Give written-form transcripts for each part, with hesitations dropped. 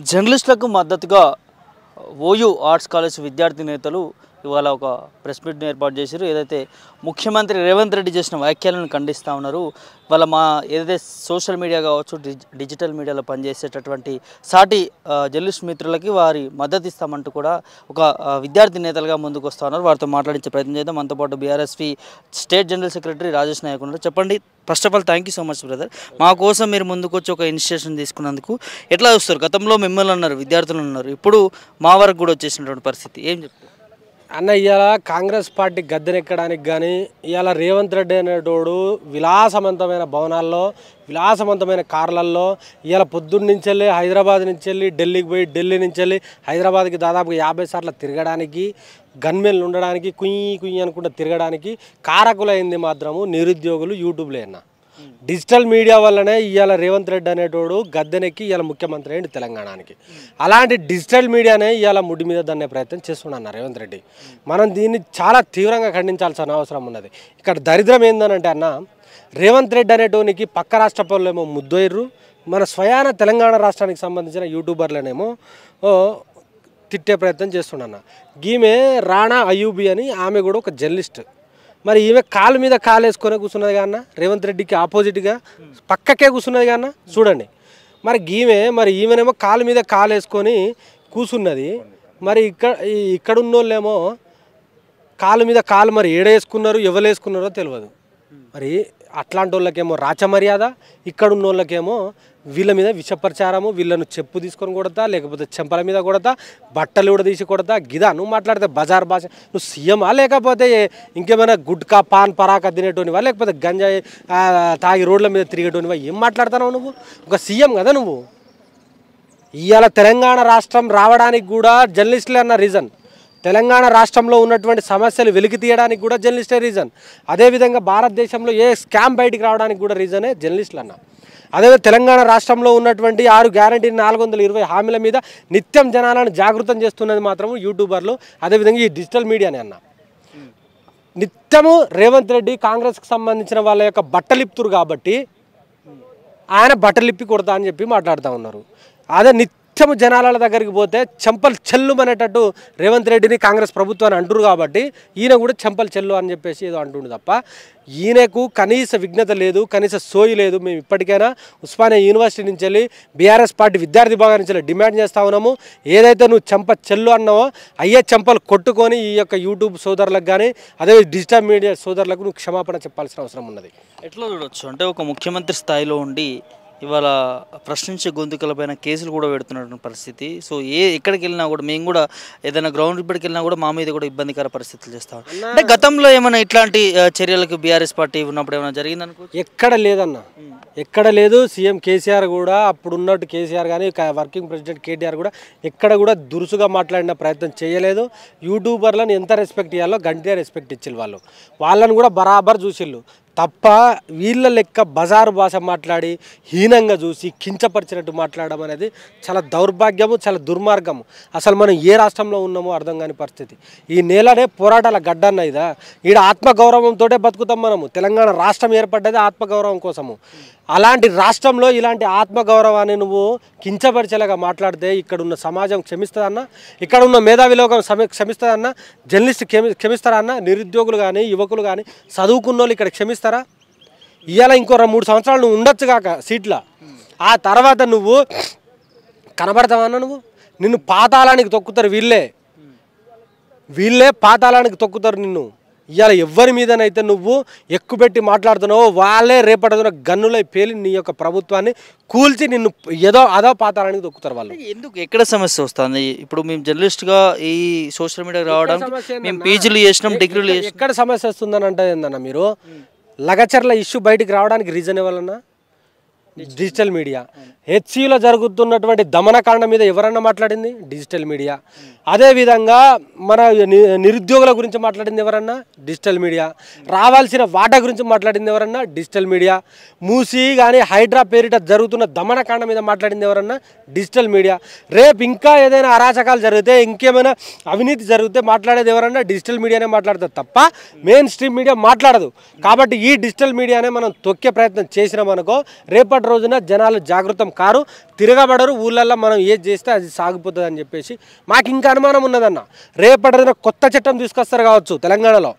జర్నలిస్టులకు మద్దతుగా OU arts college విద్యార్థి నేతలు ఇవాళ ఒక ప్రెస్ మీట్ని ఏర్పాటు చేశారు. ఏదైతే ముఖ్యమంత్రి రేవంత్ రెడ్డి చేసిన వ్యాఖ్యలను ఖండిస్తూ ఉన్నారు. వాళ్ళ మా ఏదైతే సోషల్ మీడియా కావచ్చు, డిజిటల్ మీడియాలో పనిచేసేటటువంటి సాటి జర్నలిస్ట్ మిత్రులకి వారి మద్దతు ఇస్తామంటూ కూడా ఒక విద్యార్థి నేతలుగా ముందుకు వస్తూ ఉన్నారు. వారితో మాట్లాడించే ప్రయత్నం చేద్దాం. మనతో పాటు BRSP state general secretary Rajesh Nayak ఉన్నారు. చెప్పండి, first of all thank you so much brother. మా కోసం మీరు ముందుకు వచ్చి ఒక ఇనిషియేషన్ తీసుకున్నందుకు ఎట్లా చూస్తారు? గతంలో మిమ్మల్ని అన్నారు, విద్యార్థులు ఉన్నారు, ఇప్పుడు మా వరకు కూడా వచ్చేసినటువంటి పరిస్థితి ఏం చెప్తారు అన్న? ఇవాళ కాంగ్రెస్ పార్టీ గద్దెనెక్కడానికి కానీ ఇవాళ రేవంత్ రెడ్డి అనేటోడు విలాసవంతమైన భవనాల్లో, విలాసవంతమైన కార్లల్లో ఇవాళ పొద్దున్న నుంచి వెళ్ళి హైదరాబాద్ నుంచి వెళ్ళి ఢిల్లీకి పోయి, ఢిల్లీ నుంచి వెళ్ళి హైదరాబాద్కి దాదాపు 50 సార్లు తిరగడానికి, గన్మెన్లు ఉండడానికి, కుయ్యి కుయ్యి అనుకుంటూ తిరగడానికి కారకులైంది మాత్రము నిరుద్యోగులు, యూట్యూబ్లో అన్న. డిజిటల్ మీడియా వల్లనే ఇవాళ రేవంత్ రెడ్డి అనేటోడు గద్దెనెక్కి ఇవాళ ముఖ్యమంత్రి అయింది తెలంగాణకి. అలాంటి డిజిటల్ మీడియానే ఇవాళ ముడి మీద దన్నే ప్రయత్నం చేస్తున్నాను రేవంత్ రెడ్డి. మనం దీన్ని చాలా తీవ్రంగా ఖండించాల్సిన అవసరం ఉన్నది. ఇక్కడ దరిద్రం ఏందనంటే అన్న, రేవంత్ రెడ్డి అనేటోనికి పక్క రాష్ట్ర పనులేమో ముద్దోయ్యరు, మన స్వయాన తెలంగాణ రాష్ట్రానికి సంబంధించిన యూట్యూబర్లనేమో తిట్టే ప్రయత్నం చేస్తున్నా. ఈమె రాణా అయూబీ అని, ఆమె కూడా ఒక జర్నలిస్ట్. మరి ఈమె కాలు మీద కాలు వేసుకొని కూర్చున్నది కన్నా, రేవంత్ రెడ్డికి ఆపోజిట్గా పక్కకే కూర్చున్నది కన్నా చూడండి. మరి ఈమెనేమో కాలు మీద కాలు వేసుకొని కూర్చున్నది. మరి ఇక్కడ ఉన్నోళ్ళేమో కాలు మీద కాలు మరి ఏడేసుకున్నారు, ఎవరు వేసుకున్నారో తెలియదు. మరి అట్లాంటి వాళ్ళకేమో రాచమర్యాద, ఇక్కడ ఉన్న వాళ్ళకేమో వీళ్ళ మీద విషప్రచారము, వీళ్ళను చెప్పు తీసుకొని కొడతా, లేకపోతే చెంపల మీద కొడతా, బట్టలు కూడా తీసి కొడతా. గిదా నువ్వు మాట్లాడితే బజార్ భాష? నువ్వు సీఎమా, లేకపోతే ఇంకేమైనా గుట్కా పాన్ పరాక తినేటోనివా, లేకపోతే గంజాయి తాగి రోడ్ల మీద తిరిగేటోనివా? ఏం మాట్లాడుతున్నావు నువ్వు? ఒక సీఎం కదా నువ్వు. ఇవాళ తెలంగాణ రాష్ట్రం రావడానికి కూడా జర్నలిస్టులే అన్న రీజన్. తెలంగాణ రాష్ట్రంలో ఉన్నటువంటి సమస్యలు వెలికి తీయడానికి కూడా జర్నలిస్టే రీజన్. అదేవిధంగా భారతదేశంలో ఏ స్కామ్ బయటికి రావడానికి కూడా రీజనే జర్నలిస్టులు అన్న. అదే తెలంగాణ రాష్ట్రంలో ఉన్నటువంటి 6 గ్యారంటీ 420 హామీల మీద నిత్యం జనాలను జాగృతం చేస్తున్నది మాత్రం యూట్యూబర్లు, అదేవిధంగా ఈ డిజిటల్ మీడియానే అన్న. నిత్యము రేవంత్ రెడ్డి కాంగ్రెస్కి సంబంధించిన వాళ్ళ యొక్క బట్టలిప్పుతురు కాబట్టి ఆయన బట్టలిప్పి కొడతా అని చెప్పి మాట్లాడుతూ ఉన్నారు. అదే నిత్యము జనాల దగ్గరికి పోతే చెంపలు చెల్లు అనేటట్టు రేవంత్ రెడ్డిని కాంగ్రెస్ ప్రభుత్వాన్ని అంటురు కాబట్టి ఈయన కూడా చెంపలు చెల్లు అని చెప్పేసి ఏదో అంటుండు తప్ప ఈయనకు కనీస విఘ్నత లేదు, కనీస సోయి లేదు. మేము ఇప్పటికైనా ఉస్మానియా యూనివర్సిటీ నుంచి వెళ్ళి బీఆర్ఎస్ పార్టీ విద్యార్థి విభాగం నుంచి డిమాండ్ చేస్తూ ఉన్నాము. ఏదైతే నువ్వు చెంప చెల్లు అన్నావో అయ్యే చెంపలు కొట్టుకొని ఈ యొక్క యూట్యూబ్ సోదరులకు కానీ అదే డిజిటల్ మీడియా సోదరులకు నువ్వు క్షమాపణ చెప్పాల్సిన అవసరం ఉన్నది. ఎట్లా చూడవచ్చు అంటే, ఒక ముఖ్యమంత్రి స్థాయిలో ఉండి ఇవాళ ప్రశ్నించే గొంతుకలపైన కేసులు కూడా పెడుతున్నటువంటి పరిస్థితి. సో ఎక్కడికి వెళ్ళినా కూడా, మేము కూడా ఏదైనా గ్రౌండ్ రిపోర్ట్కి వెళ్ళినా కూడా మా మీద కూడా ఇబ్బందికర పరిస్థితులు చేస్తాం. అంటే గతంలో ఏమైనా ఇట్లాంటి చర్యలకు బీఆర్ఎస్ పార్టీ ఉన్నప్పుడు ఏమైనా జరిగిందనుకో? ఎక్కడ లేదన్న, ఎక్కడ లేదు. సీఎం కేసీఆర్ కూడా అప్పుడు ఉన్నట్టు కేసీఆర్ కానీ వర్కింగ్ ప్రెసిడెంట్ కేటీఆర్ కూడా ఎక్కడ కూడా దురుసుగా మాట్లాడిన ప్రయత్నం చేయలేదు. యూట్యూబర్లను ఎంత రెస్పెక్ట్ ఇవ్వాలో గంటే రెస్పెక్ట్ ఇచ్చి వాళ్ళని కూడా బరాబర్ చూసిళ్ళు తప్ప వీళ్ళ లెక్క బజారు భాష మాట్లాడి హీనంగా చూసి కించపరిచినట్టు మాట్లాడడం అనేది చాలా దౌర్భాగ్యము, చాలా దుర్మార్గము. అసలు మనం ఏ రాష్ట్రంలో ఉన్నామో అర్థం కాని పరిస్థితి. ఈ నేలనే పోరాటాల గడ్డన్న ఇదా. ఈడ ఆత్మగౌరవంతో బతుకుతాం మనము. తెలంగాణ రాష్ట్రం ఏర్పడ్డది ఆత్మగౌరవం కోసము. అలాంటి రాష్ట్రంలో ఇలాంటి ఆత్మగౌరవాన్ని నువ్వు కించపరిచేలాగా మాట్లాడితే ఇక్కడ ఉన్న సమాజం క్షమిస్తుందన్న? ఇక్కడ ఉన్న మేధావి లోకం క్షమిస్తుందన్న? జర్నలిస్ట్ క్షమిస్తారన్న? నిరుద్యోగులు కానీ యువకులు కానీ చదువుకున్న వాళ్ళు ఇక్కడ క్షమిస్తారా? ఇవాళ ఇంకో 3 సంవత్సరాలు నువ్వు ఉండొచ్చు కాక సీట్ల, ఆ తర్వాత నువ్వు కనబడతావన్నా? నిన్ను పాతాళానికి తొక్కుతారు వీళ్ళే పాతాళానికి తొక్కుతారు నిన్ను. ఇవాళ ఎవరి మీదనైతే నువ్వు ఎక్కుపెట్టి మాట్లాడుతున్నావో వాళ్ళే రేపటి గన్నులై పేలి నీ యొక్క ప్రభుత్వాన్ని కూల్చి నిన్ను అదో పాతాళానికి దొక్కుతారు వాళ్ళు. ఎందుకు ఎక్కడ సమస్య వస్తుంది? ఇప్పుడు మేము జర్నలిస్ట్గా ఈ సోషల్ మీడియా రావడానికి మేము పీజీలు చేసినాం, డిగ్రీలు చేసినాం. ఎక్కడ సమస్య వస్తుందని అంటే ఏందన్న, మీరు లగచర్ల ఇష్యూ బయటికి రావడానికి రీజన్ ఇవ్వాలన్నా డిజిటల్ మీడియా. హెచ్సిలో జరుగుతున్నటువంటి దమనకాండ మీద ఎవరన్నా మాట్లాడింది? Digital media. అదేవిధంగా మన నిరుద్యోగుల గురించి మాట్లాడింది ఎవరన్నా? Digital media. రావాల్సిన వాటా గురించి మాట్లాడింది ఎవరన్నా? Digital media. మూసీ కానీ హైడ్రా పేరిట జరుగుతున్న దమనకాండ మీద మాట్లాడింది ఎవరన్నా? Digital media. రేపు ఇంకా ఏదైనా అరాచకాలు జరిగితే, ఇంకేమైనా అవినీతి జరిగితే మాట్లాడేది ఎవరన్నా? డిజిటల్ మీడియానే మాట్లాడుతుంది తప్ప మెయిన్ స్ట్రీమ్ మీడియా మాట్లాడదు. కాబట్టి ఈ డిజిటల్ మీడియానే మనం తొక్కే ప్రయత్నం చేసినామనుకో రేపటి రేపటి రోజున జనాలు జాగృతం కారు, తిరగబడరు, ఊళ్ళల్లో మనం ఏది చేస్తే అది సాగిపోతుంది అని చెప్పేసి మాకు ఇంకా అనుమానం ఉన్నదన్న. రేపటి రోజున కొత్త చట్టం తీసుకొస్తారు కావచ్చు తెలంగాణలో,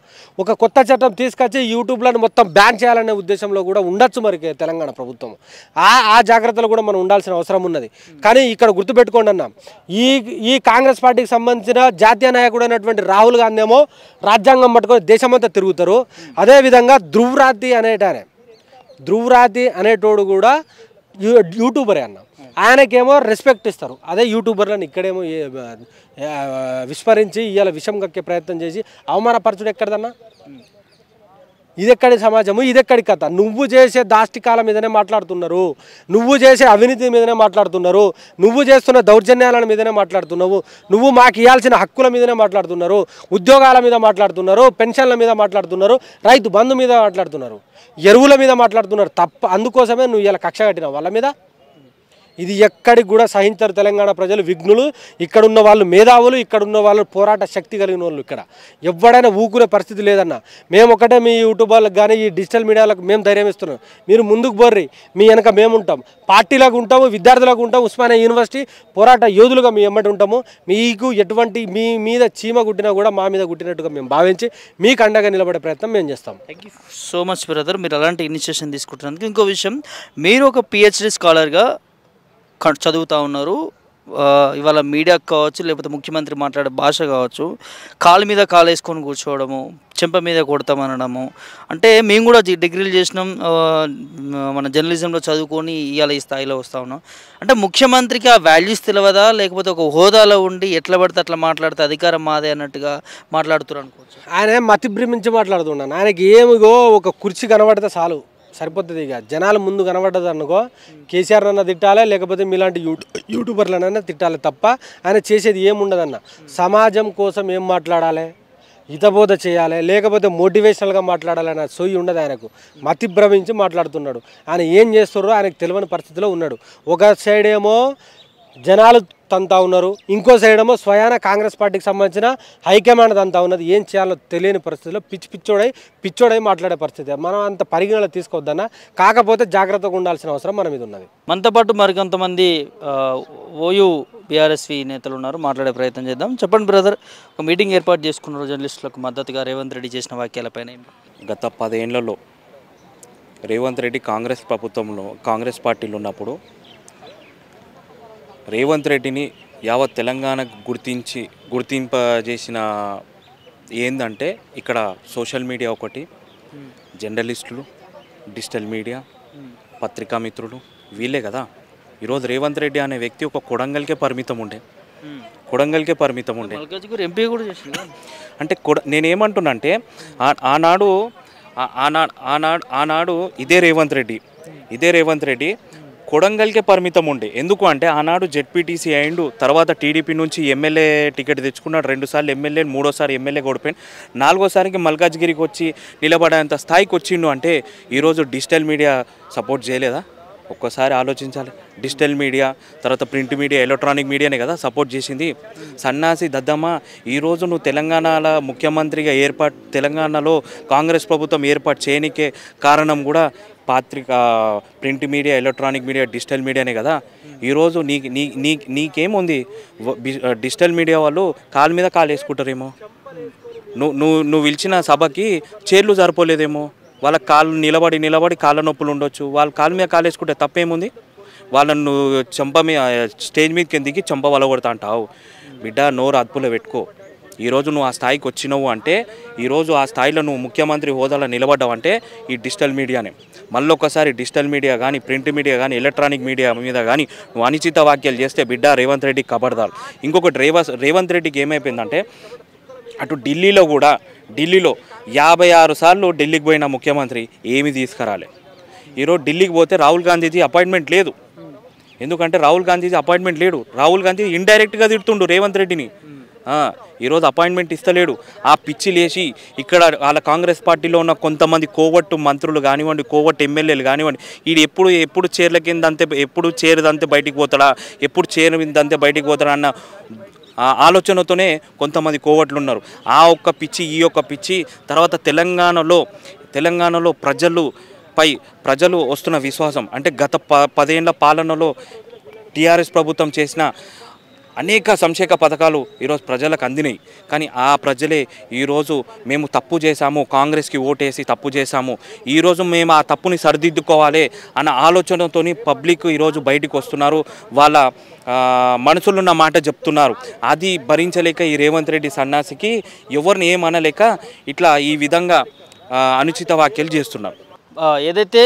ఒక కొత్త చట్టం తీసుకొచ్చి యూట్యూబ్లను మొత్తం బ్యాన్ చేయాలనే ఉద్దేశంలో కూడా ఉండొచ్చు మరి తెలంగాణ ప్రభుత్వం. ఆ జాగ్రత్తలు కూడా మనం ఉండాల్సిన అవసరం ఉన్నది. కానీ ఇక్కడ గుర్తుపెట్టుకోండి అన్న, ఈ కాంగ్రెస్ పార్టీకి సంబంధించిన జాతీయ నాయకుడు అయినటువంటి రాహుల్ గాంధీ ఏమో రాజ్యాంగం పట్టుకొని దేశమంతా తిరుగుతారు. అదేవిధంగా ధ్రువరాతి అనేటోడు కూడా యూట్యూబరే అన్న, ఆయనకేమో రెస్పెక్ట్ ఇస్తారు. అదే యూట్యూబర్లను ఇక్కడేమో విస్మరించి ఇవాళ విషం కక్కే ప్రయత్నం చేసి అవమానపరచుడు ఎక్కడదన్నా? ఇదెక్కడి సమాజము, ఇదెక్కడి కథ? నువ్వు చేసే దాష్టికాల మీదనే మాట్లాడుతున్నారు, నువ్వు చేసే అవినీతి మీదనే మాట్లాడుతున్నారు, నువ్వు చేస్తున్న దౌర్జన్యాల మీదనే మాట్లాడుతున్నావు, నువ్వు మాకు ఇవ్వాల్సిన హక్కుల మీదనే మాట్లాడుతున్నారు, ఉద్యోగాల మీద మాట్లాడుతున్నారు, పెన్షన్ల మీద మాట్లాడుతున్నారు, రైతు బంధు మీద మాట్లాడుతున్నారు, ఎరువుల మీద మాట్లాడుతున్నారు. అందుకోసమే నువ్వు ఇలా కక్ష కట్టినావు వాళ్ళ మీద. ఇది ఎక్కడికి కూడా సహించరు తెలంగాణ ప్రజలు, విఘ్నులు. ఇక్కడున్న వాళ్ళు మేధావులు, ఇక్కడున్న వాళ్ళు పోరాట శక్తి కలిగిన వాళ్ళు. ఇక్కడ ఎవడైనా ఊకునే పరిస్థితి లేదన్న. మేము ఒకటే మీ యూట్యూబర్లకు కానీ ఈ డిజిటల్ మీడియాలకు మేము ధైర్యం ఇస్తున్నాం, మీరు ముందుకు పోర్రి, మీ వెనక మేము ఉంటాం, పార్టీలకు ఉంటాము, విద్యార్థులకు ఉంటాము, ఉస్మానియా యూనివర్సిటీ పోరాట యోధులుగా మీ ఎమ్మటి ఉంటాము. మీకు ఎటువంటి మీ మీద చీమ గుట్టినా కూడా మా మీద గుట్టినట్టుగా మేము భావించి మీకు అండగా నిలబడే ప్రయత్నం మేము చేస్తాం. Thank you so much brother, మీరు అలాంటి ఇనిషియేషన్ తీసుకుంటున్నందుకు. ఇంకో విషయం, మీరు ఒక పిహెచ్డి స్కాలర్గా చదువుతూ ఉన్నారు. ఇవాళ మీడియాకు కావచ్చు, లేకపోతే ముఖ్యమంత్రి మాట్లాడే భాష కావచ్చు, కాలు మీద కాలు వేసుకొని కూర్చోవడము, చెంప మీద కొడతామనడము, అంటే మేము కూడా డిగ్రీలు చేసినాం, మన జర్నలిజంలో చదువుకొని ఇవాళ ఈ స్థాయిలో వస్తూ ఉన్నాం. అంటే ముఖ్యమంత్రికి ఆ వాల్యూస్ తెలియదా, లేకపోతే ఒక హోదాలో ఉండి ఎట్లా పడితే అట్లా మాట్లాడితే అధికారం మాదే అన్నట్టుగా మాట్లాడుతున్నారు అనుకోవచ్చు? ఆయన మతి భ్రమించి మాట్లాడుతున్నాను. ఆయనకి ఏమిగో ఒక కుర్చీ కనబడితే చాలు, సరిపోతుంది. ఇక జనాలు ముందు కనబడ్డది అనుకో, కేసీఆర్ అన్న తిట్టాలి, లేకపోతే మీలాంటి యూట్యూబర్లనన్నా తిట్టాలి తప్ప ఆయన చేసేది ఏముండదన్న. సమాజం కోసం ఏం మాట్లాడాలి, హితబోధ చేయాలి, లేకపోతే మోటివేషనల్గా మాట్లాడాలన్న సోయి ఉండదు ఆయనకు. మతి భ్రమించి మాట్లాడుతున్నాడు. ఆయన ఏం చేస్తారో ఆయనకు తెలియని పరిస్థితిలో ఉన్నాడు. ఒక సైడ్ ఏమో జనాలు తంతా ఉన్నారు, ఇంకో సైడ్ ఏమో స్వయాన కాంగ్రెస్ పార్టీకి సంబంధించిన హైకమాండ్ అంతా ఉన్నది. ఏం చేయాలో తెలియని పరిస్థితిలో పిచ్చోడై మాట్లాడే పరిస్థితి. మనం అంత పరిగణలో తీసుకోవద్దన్న, కాకపోతే జాగ్రత్తగా ఉండాల్సిన అవసరం మన మీద ఉన్నది. మనతో పాటు మరికొంతమంది ఓయూ బీఆర్ఎస్వి నేతలు ఉన్నారు, మాట్లాడే ప్రయత్నం చేద్దాం. చెప్పండి బ్రదర్, ఒక మీటింగ్ ఏర్పాటు చేసుకున్నారు జర్నలిస్టులకు మద్దతుగా రేవంత్ రెడ్డి చేసిన వ్యాఖ్యలపైన. గత 10 ఏళ్లలో రేవంత్ రెడ్డి కాంగ్రెస్ పార్టీలో ఉన్నప్పుడు రేవంత్ రెడ్డిని యావత్ తెలంగాణకు గుర్తింపజేసిన ఏందంటే ఇక్కడ సోషల్ మీడియా ఒకటి, జర్నలిస్టులు, డిజిటల్ మీడియా, పత్రికా మిత్రులు, వీళ్ళే కదా. ఈరోజు రేవంత్ రెడ్డి అనే వ్యక్తి ఒక కొడంగల్కే పరిమితం ఉండే ఎంపీ కూడా చేసింది. అంటే నేనేమంటున్నా అంటే ఆనాడు ఇదే రేవంత్ రెడ్డి కొడంగల్కే పరిమితం ఉండే. ఎందుకు అంటే ఆనాడు జెడ్పీటీసీ అయిండు, తర్వాత టీడీపీ నుంచి ఎమ్మెల్యే టికెట్ తెచ్చుకున్నాడు, 2 సార్లు ఎమ్మెల్యే, 3ఓసారి ఎమ్మెల్యే ఓడిపోయాడు, 4ఓసారికి మల్కాజ్గిరికి వచ్చి నిలబడేంత స్థాయికి వచ్చిండు. అంటే ఈరోజు డిజిటల్ మీడియా సపోర్ట్ చేయలేదా? ఒక్కసారి ఆలోచించాలి. డిజిటల్ మీడియా, తర్వాత ప్రింట్ మీడియా, ఎలక్ట్రానిక్ మీడియానే కదా సపోర్ట్ చేసింది. సన్నాసి దద్దమ్మ, ఈరోజు నువ్వు తెలంగాణలో ముఖ్యమంత్రిగా తెలంగాణలో కాంగ్రెస్ ప్రభుత్వం ఏర్పాటు చేయనికే కారణం కూడా print media, electronic media, digital మీడియానే కదా. ఈరోజు నీకేముంది, డిజిటల్ మీడియా వాళ్ళు కాలు మీద కాలు వేసుకుంటారేమో, నువ్వు పిలిచిన సభకి చైర్లు సరిపోలేదేమో, వాళ్ళ కాళ్ళు నిలబడి కాళ్ళ నొప్పులు ఉండొచ్చు, వాళ్ళ కాలు మీద కాలు వేసుకుంటే తప్పేముంది? వాళ్ళను స్టేజ్ మీదకి దిగి చంప వలగొడతా అంటావు. బిడ్డ, నోరు అదుపులో పెట్టుకో. ఈరోజు నువ్వు ఆ స్థాయికి వచ్చినావు అంటే, ఈరోజు ఆ స్థాయిలో నువ్వు ముఖ్యమంత్రి హోదాలో నిలబడ్డావు అంటే ఈ డిజిటల్ మీడియానే. మళ్ళీ ఒకసారి డిజిటల్ మీడియా కానీ, ప్రింట్ మీడియా కానీ, ఎలక్ట్రానిక్ మీడియా మీద కానీ నువ్వు అనుచిత వ్యాఖ్యలు చేస్తే బిడ్డ రేవంత్ రెడ్డికి కబడ్దాలు. ఇంకొకటి, రేవంత్ రెడ్డికి ఏమైపోయిందంటే, అటు ఢిల్లీలో 56 సార్లు ఢిల్లీకి పోయిన ముఖ్యమంత్రి ఏమీ తీసుకురాలే. ఈరోజు ఢిల్లీకి పోతే రాహుల్ గాంధీజీ అపాయింట్మెంట్ లేదు. ఎందుకంటే రాహుల్ గాంధీ ఇండైరెక్ట్గా తిడుతుండు రేవంత్ రెడ్డిని. ఈరోజు అపాయింట్మెంట్ ఇస్తలేడు. ఆ పిచ్చి లేచి ఇక్కడ వాళ్ళ కాంగ్రెస్ పార్టీలో ఉన్న కొంతమంది కోవట్టు మంత్రులు కానివ్వండి, కోవట్టు ఎమ్మెల్యేలు కానివ్వండి, వీడు ఎప్పుడు చీరల కింద అంతే, ఎప్పుడు చేరదంతే బయటికి పోతాడా, ఎప్పుడు చేరదంతే బయటికి పోతాడా అన్న ఆలోచనతోనే కొంతమంది కోవట్లు ఉన్నారు. ఆ ఒక్క పిచ్చి, ఈ ఒక్క పిచ్చి, తర్వాత తెలంగాణలో ప్రజలు పై ప్రజలు వస్తున్న విశ్వాసం అంటే గత 10 ఏళ్ల పాలనలో టీఆర్ఎస్ ప్రభుత్వం చేసిన అనేక సంక్షేమ పథకాలు ఈరోజు ప్రజలకు అందినాయి. కానీ ఆ ప్రజలే ఈరోజు మేము తప్పు చేశాము, కాంగ్రెస్కి ఓటేసి తప్పు చేశాము, ఈరోజు మేము ఆ తప్పుని సరిదిద్దుకోవాలి అన్న ఆలోచనతో పబ్లిక్ ఈరోజు బయటికి వస్తున్నారు. వాళ్ళ మనసులున్న మాట చెప్తున్నారు. అది భరించలేక ఈ రేవంత్ రెడ్డి సన్నాసికి ఎవరిని ఏమనలేక ఇట్లా ఈ విధంగా అనుచిత వ్యాఖ్యలు చేస్తున్నారు. ఏదైతే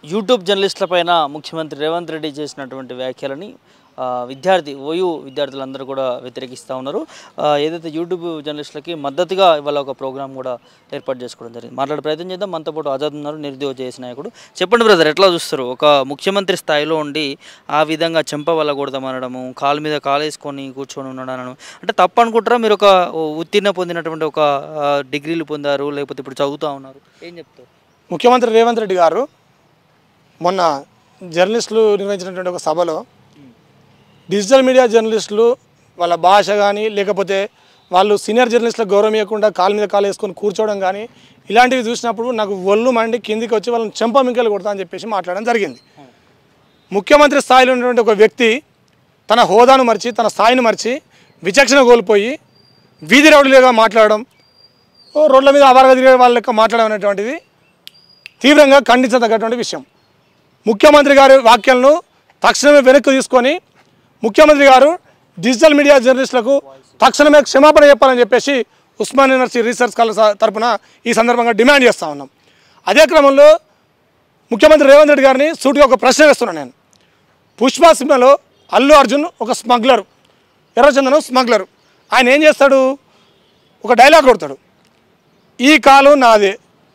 యూట్యూబ్ జర్నలిస్టుల పైన ముఖ్యమంత్రి రేవంత్ రెడ్డి చేసినటువంటి వ్యాఖ్యలని ఓయూ విద్యార్థులందరూ కూడా వ్యతిరేకిస్తూ ఉన్నారు. ఏదైతే యూట్యూబ్ జర్నలిస్టులకి మద్దతుగా ఇవాళ ఒక ప్రోగ్రామ్ కూడా ఏర్పాటు చేసుకోవడం జరిగింది. మాట్లాడే ప్రయత్నం చేద్దాం. మనతో పాటు ఆజాద్ ఉన్నారు, నిరుద్యోగ చేసిన నాయకుడు. చెప్పండి బ్రదర్, ఎట్లా చూస్తారు? ఒక ముఖ్యమంత్రి స్థాయిలో ఉండి ఆ విధంగా చెంప వల్లకూడదనడము, కాలు మీద కాలేసుకొని కూర్చొని ఉండడం అంటే తప్పు అనుకుంటారా? మీరు ఒక ఉత్తీర్ణ పొందినటువంటి ఒక డిగ్రీలు పొందారు, లేకపోతే ఇప్పుడు చదువుతూ ఉన్నారు, ఏం చెప్తారు? ముఖ్యమంత్రి రేవంత్ రెడ్డి గారు మొన్న జర్నలిస్టులు నిర్వహించినటువంటి ఒక సభలో డిజిటల్ మీడియా జర్నలిస్టులు వాళ్ళ భాష కానీ లేకపోతే వాళ్ళు సీనియర్ జర్నలిస్టులకు గౌరవం ఇవ్వకుండా కాలు మీద కాలు వేసుకొని కూర్చోవడం కానీ ఇలాంటివి చూసినప్పుడు నాకు ఒళ్ళు మండి కిందికి వచ్చి వాళ్ళని చెంపమింకలు కొడతా అని చెప్పేసి మాట్లాడడం జరిగింది. ముఖ్యమంత్రి స్థాయిలో ఉన్నటువంటి ఒక వ్యక్తి తన హోదాను మర్చి తన స్థాయిని మర్చి విచక్షణ కోల్పోయి వీధి రౌడీలుగా మాట్లాడడం, రోడ్ల మీద అవారగా తిరిగే వాళ్ళ లెక్క మాట్లాడడం అనేటువంటిది తీవ్రంగా ఖండించదగ్గటువంటి విషయం. ముఖ్యమంత్రి గారి వ్యాఖ్యలను తక్షణమే వెనక్కి తీసుకొని ముఖ్యమంత్రి గారు డిజిటల్ మీడియా జర్నలిస్టులకు తక్షణమే క్షమాపణ చెప్పాలని చెప్పేసి ఉస్మాన్ యూనివర్సిటీ రీసెర్చ్ కాలేజ్ తరఫున ఈ సందర్భంగా డిమాండ్ చేస్తూ ఉన్నాం. అదే క్రమంలో ముఖ్యమంత్రి రేవంత్ రెడ్డి గారిని సూటిగా ఒక ప్రశ్న వేస్తున్నాను నేను. పుష్ప సినిమాలో అల్లు అర్జున్ ఒక స్మగ్లరు, ఎర్రచందనం స్మగ్లరు. ఆయన ఏం చేస్తాడు? ఒక డైలాగ్ కొడతాడు, ఈ కాలు నాదే,